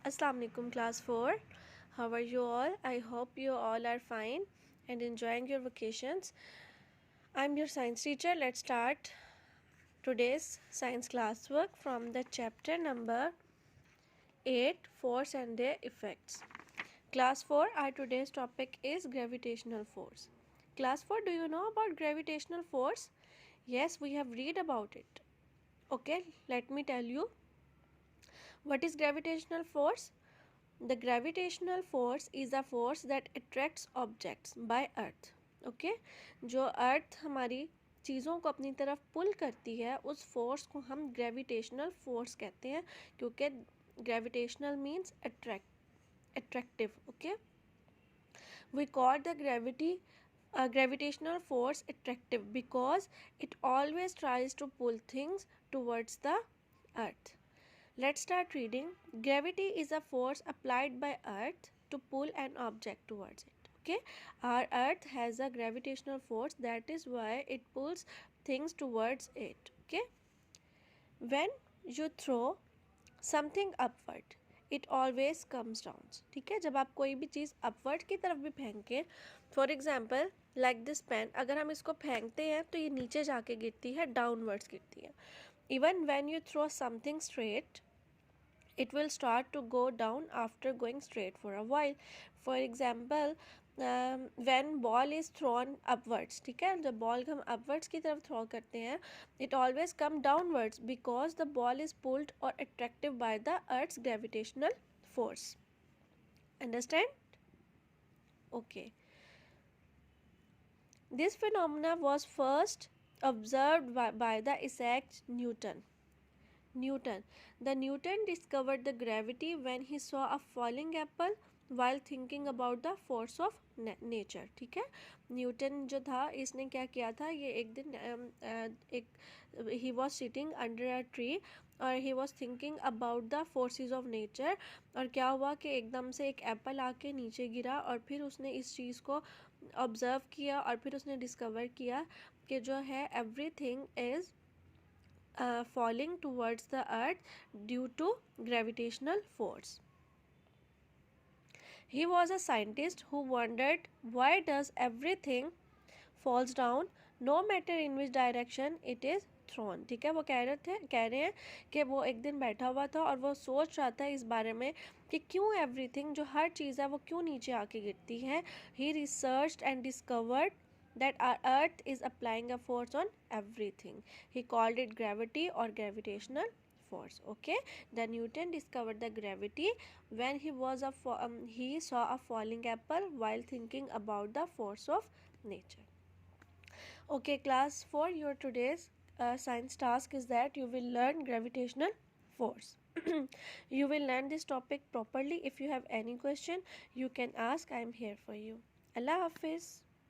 Assalamu alaikum class 4. How are you all? I hope you all are fine and enjoying your vacations. I'm your science teacher. Let's start today's science classwork from the chapter number 8, Force and their effects. Class 4, our today's topic is gravitational force. Class 4, do you know about gravitational force? Yes, we have read about it. Okay, let me tell you. What is gravitational force? The gravitational force is a force that attracts objects by earth. Okay, जो अर्थ हमारी चीज़ों को अपनी तरफ पुल करती है उस force को हम ग्रेविटेशनल फोर्स कहते हैं, क्योंकि gravitational means attractive. Okay, we call the gravitational force attractive because it always tries to pull things towards the earth. Let's start reading. Gravity is a force applied by earth to pull an object towards it. Okay, our earth has a gravitational force, that is why it pulls things towards it. Okay, when you throw something upward it always comes down. ठीक है, जब आप कोई भी चीज़ upward की तरफ भी फेंकें, for example like this pen, अगर हम इसको फेंकते हैं तो ये नीचे जाके गिरती है, डाउनवर्ड्स गिरती है. Even when you throw something straight it will start to go down after going straight for a while. For example, when ball is thrown upwards, ठीक है, जब बॉल हम upwards की तरफ थ्रो करते हैं it always come downwards because the ball is pulled or attracted by the earth's gravitational force. Understand? Okay, this phenomena was first observed by the Isaac Newton. The Newton discovered the gravity when he saw a falling apple while thinking about the force of nature. ठीक है, Newton जो था इसने क्या किया था, ये एक दिन he was sitting under a tree और he was thinking about the forces of nature, और क्या हुआ कि एकदम से एक एप्पल आके नीचे गिरा और फिर उसने इस चीज़ को ऑब्ज़र्व किया और फिर उसने डिस्कवर किया कि जो है everything is falling towards the earth due to gravitational force. He was a scientist who wondered why does everything falls down no matter in which direction it is thrown. ठीक है, वो कह रहे हैं कि वो एक दिन बैठा हुआ था और वो सोच रहा था इस बारे में कि क्यों एवरीथिंग, जो हर चीज़ है वो क्यों नीचे आके गिरती है. He researched and discovered that our earth is applying a force on everything. He called it gravity or gravitational force. Okay, the Newton discovered the gravity when he saw a falling apple while thinking about the force of nature. Okay, class 4, your today's science task is that you will learn gravitational force. You will learn this topic properly. If you have any question you can ask. I am here for you. Allah Hafiz.